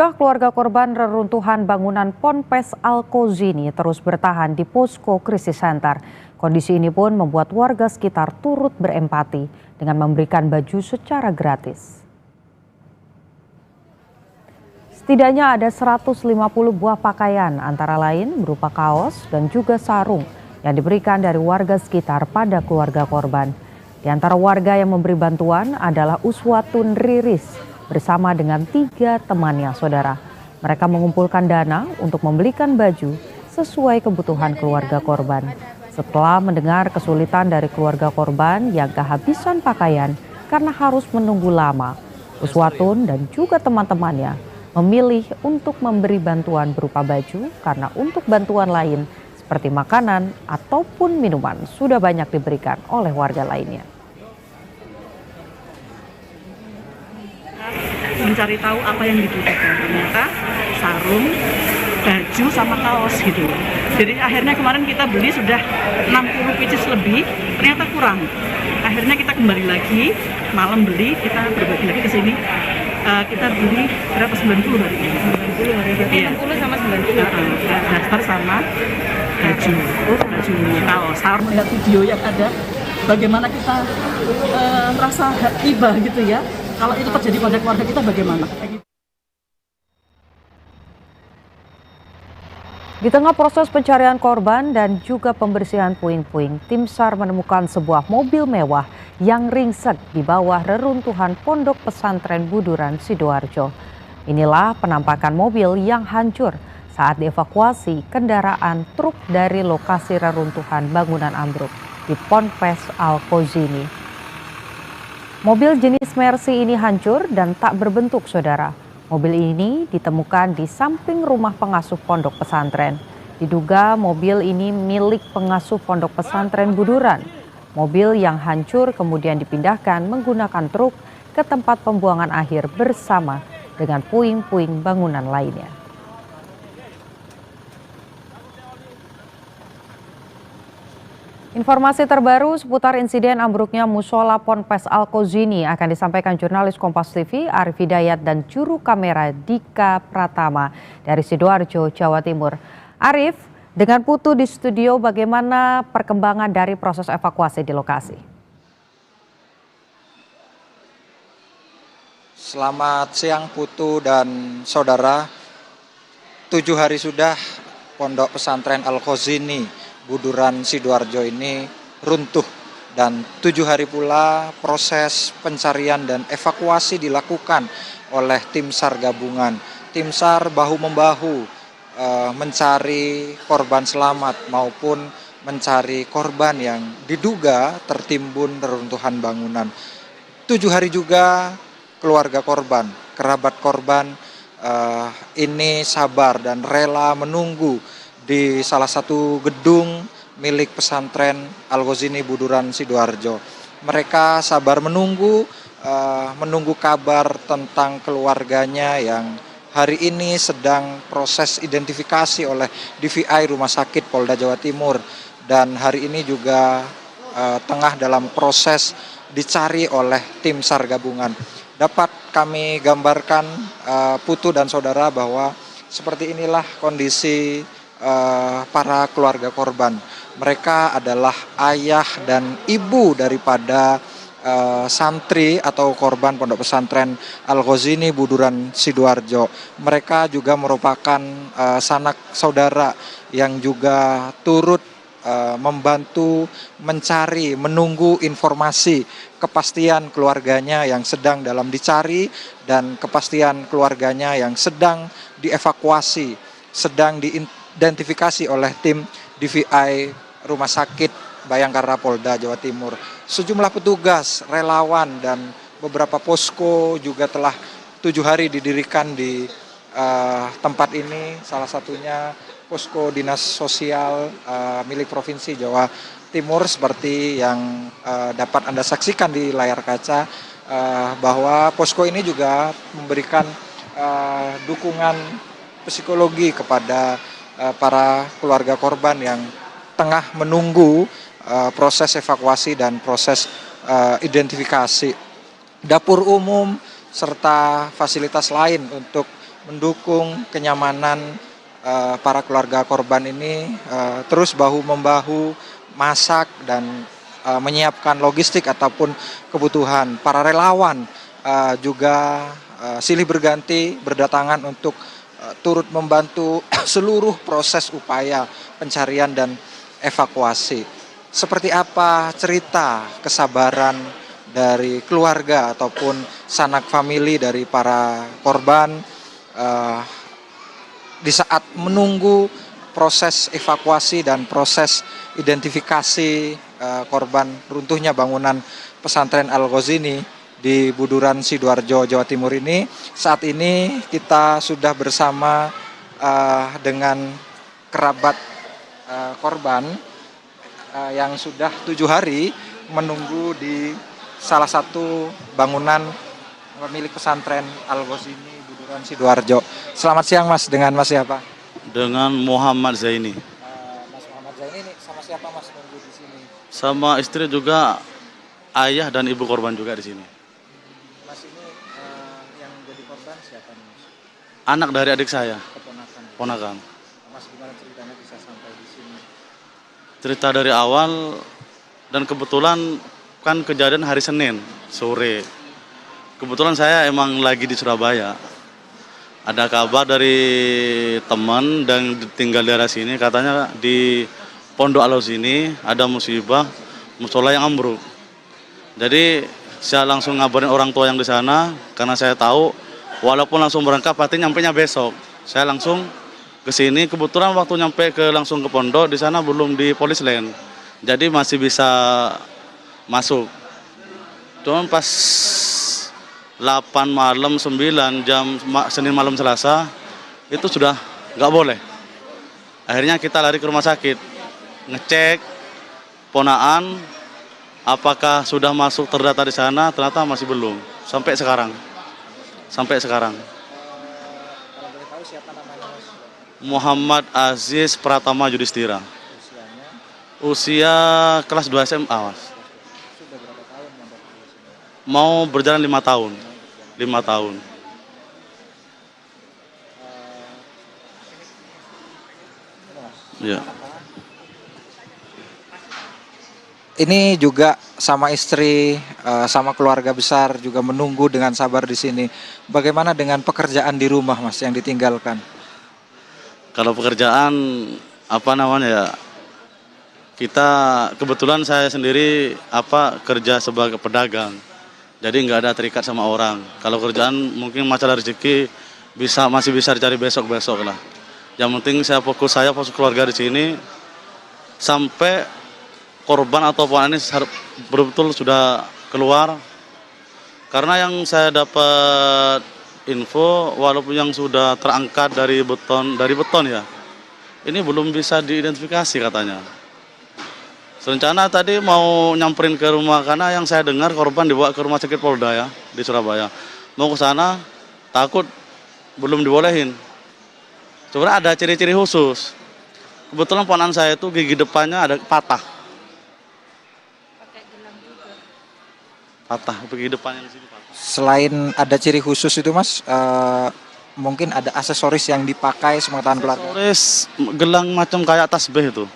Keluarga korban reruntuhan bangunan Ponpes Al-Kozini terus bertahan di posko krisis center. Kondisi ini pun membuat warga sekitar turut berempati dengan memberikan baju secara gratis. Setidaknya ada 150 buah pakaian, antara lain berupa kaos dan juga sarung yang diberikan dari warga sekitar pada keluarga korban. Di antara warga yang memberi bantuan adalah Uswatun Riris bersama dengan 3 temannya, saudara. Mereka mengumpulkan dana untuk membelikan baju sesuai kebutuhan keluarga korban. Setelah mendengar kesulitan dari keluarga korban yang kehabisan pakaian karena harus menunggu lama, Uswatun dan juga teman-temannya memilih untuk memberi bantuan berupa baju karena untuk bantuan lain seperti makanan ataupun minuman sudah banyak diberikan oleh warga lainnya. Mencari tahu apa yang dibutuhkan, ternyata sarung, baju sama kaos gitu. Jadi akhirnya kemarin kita beli sudah 60 pieces lebih, ternyata kurang. Akhirnya kita kembali lagi, malam beli, kita berbagi lagi ke sini. Kita beli berapa, 90 hari ini? 90 hari ini, iya. 60 sama 90. Daster sama baju kaos. Harus melihat video yang ada, bagaimana kita rasa iba gitu ya. Kalau itu terjadi pada keluarga kita bagaimana? Di tengah proses pencarian korban dan juga pembersihan puing-puing, tim SAR menemukan sebuah mobil mewah yang ringsek di bawah reruntuhan Pondok Pesantren Buduran, Sidoarjo. Inilah penampakan mobil yang hancur saat dievakuasi kendaraan truk dari lokasi reruntuhan bangunan ambruk di Ponpes Al-Kozini. Mobil jenis Mercy ini hancur dan tak berbentuk, saudara. Mobil ini ditemukan di samping rumah pengasuh pondok pesantren. Diduga mobil ini milik pengasuh pondok pesantren Buduran. Mobil yang hancur kemudian dipindahkan menggunakan truk ke tempat pembuangan akhir bersama dengan puing-puing bangunan lainnya. Informasi terbaru seputar insiden ambruknya musola Ponpes Al-Kozini akan disampaikan jurnalis Kompas TV Arif Hidayat dan juru kamera Dika Pratama dari Sidoarjo, Jawa Timur. Arif, dengan Putu di studio, bagaimana perkembangan dari proses evakuasi di lokasi? Selamat siang Putu dan saudara. 7 hari sudah Pondok Pesantren Al-Kozini Buduran Sidoarjo ini runtuh dan 7 hari pula proses pencarian dan evakuasi dilakukan oleh tim SAR gabungan. Tim SAR bahu-membahu mencari korban selamat maupun mencari korban yang diduga tertimbun reruntuhan bangunan. 7 hari juga keluarga korban, kerabat korban ini sabar dan rela menunggu di salah satu gedung milik pesantren Al-Kozini Buduran Sidoarjo. Mereka sabar menunggu kabar tentang keluarganya yang hari ini sedang proses identifikasi oleh DVI Rumah Sakit Polda Jawa Timur dan hari ini juga tengah dalam proses dicari oleh tim SAR gabungan. Dapat kami gambarkan Putu dan saudara bahwa seperti inilah kondisi para keluarga korban. Mereka adalah ayah dan ibu daripada santri atau korban Pondok Pesantren Al-Kozini Buduran Sidoarjo. Mereka juga merupakan sanak saudara yang juga turut membantu mencari, menunggu informasi kepastian keluarganya yang sedang dalam dicari dan kepastian keluarganya yang sedang dievakuasi, sedang diidentifikasi oleh tim DVI Rumah Sakit Bayangkara Polda Jawa Timur. Sejumlah petugas, relawan dan beberapa posko juga telah 7 hari didirikan di tempat ini, salah satunya posko dinas sosial milik Provinsi Jawa Timur seperti yang dapat Anda saksikan di layar kaca, bahwa posko ini juga memberikan dukungan psikologi kepada para keluarga korban yang tengah menunggu proses evakuasi dan proses identifikasi. Dapur umum serta fasilitas lain untuk mendukung kenyamanan para keluarga korban ini, terus bahu-membahu masak dan menyiapkan logistik ataupun kebutuhan. Para relawan juga silih berganti berdatangan untuk turut membantu seluruh proses upaya pencarian dan evakuasi. Seperti apa cerita kesabaran dari keluarga ataupun sanak famili dari para korban di saat menunggu proses evakuasi dan proses identifikasi korban runtuhnya bangunan pesantren Al-Ghazini di Buduran, Sidoarjo, Jawa Timur ini. Saat ini kita sudah bersama dengan kerabat korban yang sudah 7 hari menunggu di salah satu bangunan milik pesantren Al-Ghazini Buduran, Sidoarjo. Selamat siang Mas, dengan Mas siapa? Dengan Muhammad Zaini. Mas Muhammad Zaini ini sama siapa Mas nunggu di sini? Sama istri juga, ayah dan ibu korban juga di sini. Mas ini yang jadi korban siapa nih Mas? Anak dari adik saya, Keponakan. ponakan. Mas gimana ceritanya bisa sampai di sini? Cerita dari awal dan kebetulan kan kejadian hari Senin sore. Kebetulan saya emang lagi di Surabaya. Ada kabar dari teman dan tinggal di daerah sini, katanya di Pondok Al-Ghazini ada musibah, musola yang ambruk. Jadi saya langsung ngabarin orang tua yang di sana, karena saya tahu walaupun langsung berangkat pasti nyampainya besok. Saya langsung ke sini, kebetulan waktu nyampe langsung ke pondok, di sana belum di polis lain. Jadi masih bisa masuk. Cuman pas 8 malam 9 jam Senin malam Selasa itu sudah nggak boleh. Akhirnya kita lari ke rumah sakit, ngecek ponaan apakah sudah masuk terdata di sana, ternyata masih belum sampai sekarang. Kalau boleh tahu siapa namanya Mas? Muhammad Aziz Pratama Yudhistira. Usianya Usia kelas 2 SMA, Mas. sudah berapa tahun mondok di sini? Mau berjalan 5 tahun. 5 tahun. Ya. Ini juga sama istri, sama keluarga besar juga menunggu dengan sabar di sini. Bagaimana dengan pekerjaan di rumah Mas yang ditinggalkan? Kalau pekerjaan apa namanya ya? Kita kebetulan saya sendiri kerja sebagai pedagang. Jadi nggak ada terikat sama orang. Kalau kerjaan mungkin masalah rezeki masih bisa dicari besok-besok lah. Yang penting fokus keluarga di sini sampai korban atau ini betul-betul sudah keluar. Karena yang saya dapat info, walaupun yang sudah terangkat dari beton ya, ini belum bisa diidentifikasi katanya. Rencana tadi mau nyamperin ke rumah, karena yang saya dengar korban dibawa ke rumah sakit Polda ya di Surabaya. Mau ke sana takut belum dibolehin. Sebenarnya ada ciri-ciri khusus. Kebetulan ponakan saya itu gigi depannya ada patah. Pakai gelang juga. Patah gigi depannya di sini patah. Selain ada ciri khusus itu Mas, mungkin ada aksesoris yang dipakai sepengetahuan keluarga? Aksesoris gelang macam kayak tasbih itu.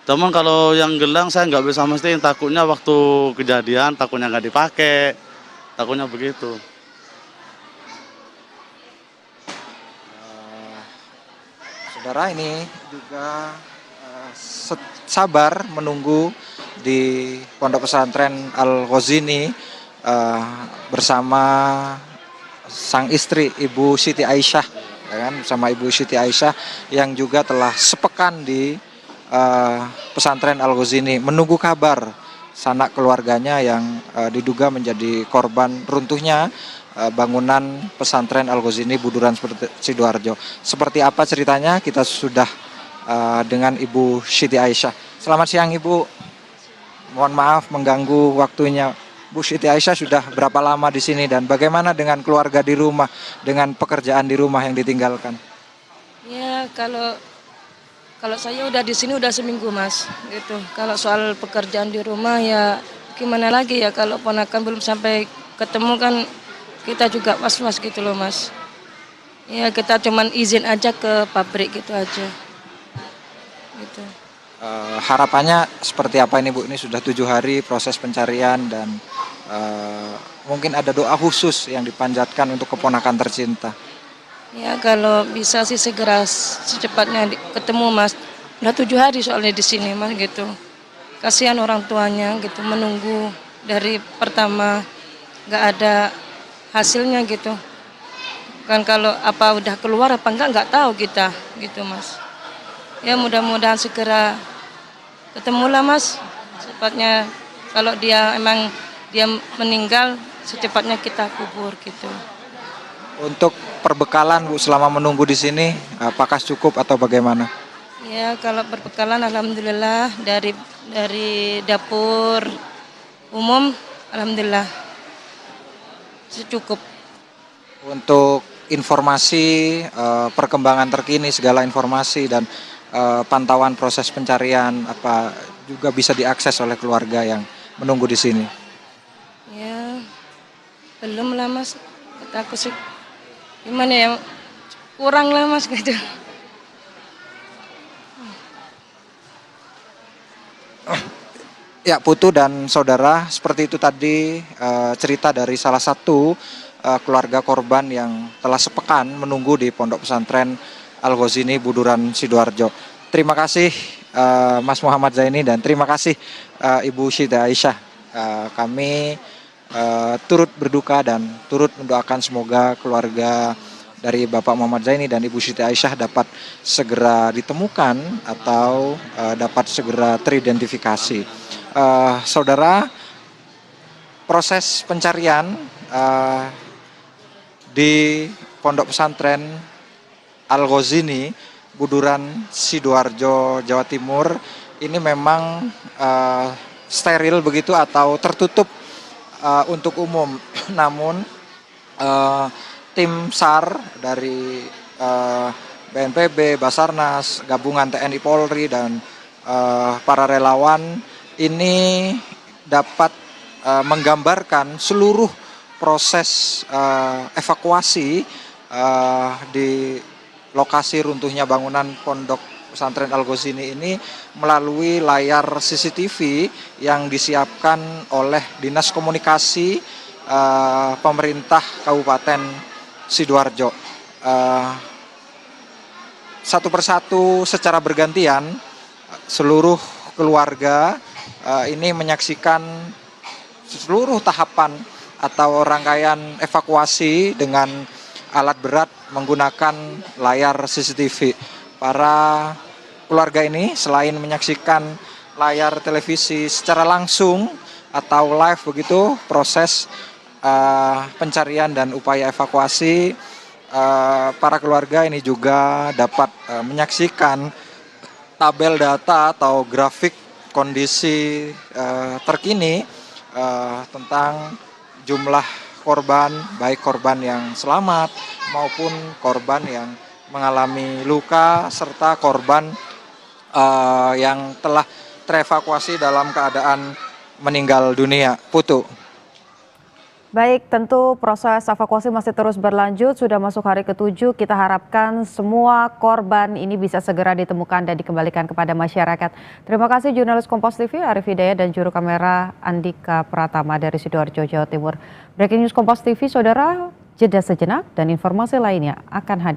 Cuman kalau yang gelang saya nggak bisa mastiin, takutnya waktu kejadian takutnya nggak dipakai, takutnya begitu. Saudara ini juga sabar menunggu di Pondok Pesantren Al-Ghazini bersama sang istri Ibu Siti Aisyah, ya kan, bersama Ibu Siti Aisyah yang juga telah sepekan di pesantren Al-Ghazini menunggu kabar sanak keluarganya yang diduga menjadi korban runtuhnya bangunan pesantren Al-Ghazini Buduran Sidoarjo. Seperti apa ceritanya kita sudah dengan Ibu Siti Aisyah. Selamat siang Ibu. Mohon maaf mengganggu waktunya. Bu Siti Aisyah sudah berapa lama di sini dan bagaimana dengan keluarga di rumah, dengan pekerjaan di rumah yang ditinggalkan? Ya kalau saya udah di sini udah seminggu Mas, gitu. Kalau soal pekerjaan di rumah ya gimana lagi ya, kalau ponakan belum sampai ketemu kan kita juga was-was gitu loh Mas. Ya kita cuman izin aja ke pabrik gitu aja. Gitu. Harapannya seperti apa ini Bu? Ini sudah 7 hari proses pencarian dan mungkin ada doa khusus yang dipanjatkan untuk keponakan tercinta. Ya kalau bisa sih segera secepatnya ketemu Mas. Udah 7 hari soalnya di sini Mas gitu. Kasihan orang tuanya gitu menunggu dari pertama nggak ada hasilnya gitu. Kan kalau apa udah keluar apa nggak tahu kita gitu Mas. Ya mudah-mudahan segera ketemulah Mas. Cepatnya kalau dia emang dia meninggal secepatnya kita kubur gitu. Untuk perbekalan Bu selama menunggu di sini apakah cukup atau bagaimana? Ya kalau berbekalan alhamdulillah dari dapur umum alhamdulillah cukup. Untuk informasi perkembangan terkini segala informasi dan pantauan proses pencarian apa juga bisa diakses oleh keluarga yang menunggu di sini. Ya belum lah Mas, kata aku sih gimana ya kurang lah Mas gitu. Ya Putu dan saudara, seperti itu tadi cerita dari salah satu keluarga korban yang telah sepekan menunggu di Pondok Pesantren Al-Ghazini Buduran Sidoarjo. Terima kasih Mas Muhammad Zaini dan terima kasih Ibu Siti Aisyah. Kami turut berduka dan turut mendoakan semoga keluarga dari Bapak Muhammad Zaini dan Ibu Siti Aisyah dapat segera ditemukan atau dapat segera teridentifikasi. Saudara, proses pencarian di Pondok Pesantren Al-Ghazini Buduran Sidoarjo Jawa Timur ini memang steril begitu atau tertutup untuk umum. Namun tim SAR dari BNPB, Basarnas, gabungan TNI Polri dan para relawan ini dapat menggambarkan seluruh proses evakuasi di lokasi runtuhnya bangunan Pondok Pesantren Al-Ghazini ini melalui layar CCTV yang disiapkan oleh Dinas Komunikasi pemerintah Kabupaten Sidoarjo. Satu persatu secara bergantian seluruh keluarga ini menyaksikan seluruh tahapan atau rangkaian evakuasi dengan alat berat menggunakan layar CCTV. Para keluarga ini selain menyaksikan layar televisi secara langsung atau live begitu proses pencarian dan upaya evakuasi, para keluarga ini juga dapat menyaksikan tabel data atau grafik kondisi terkini tentang jumlah korban, baik korban yang selamat maupun korban yang mengalami luka serta korban yang telah terevakuasi dalam keadaan meninggal dunia. Putu. Baik, tentu proses evakuasi masih terus berlanjut, sudah masuk hari ke-7, kita harapkan semua korban ini bisa segera ditemukan dan dikembalikan kepada masyarakat. Terima kasih jurnalis Kompas TV Arif Hidayat dan juru kamera Andika Pratama dari Sidoarjo, Jawa Timur. Breaking News Kompas TV, saudara, jeda sejenak dan informasi lainnya akan hadir.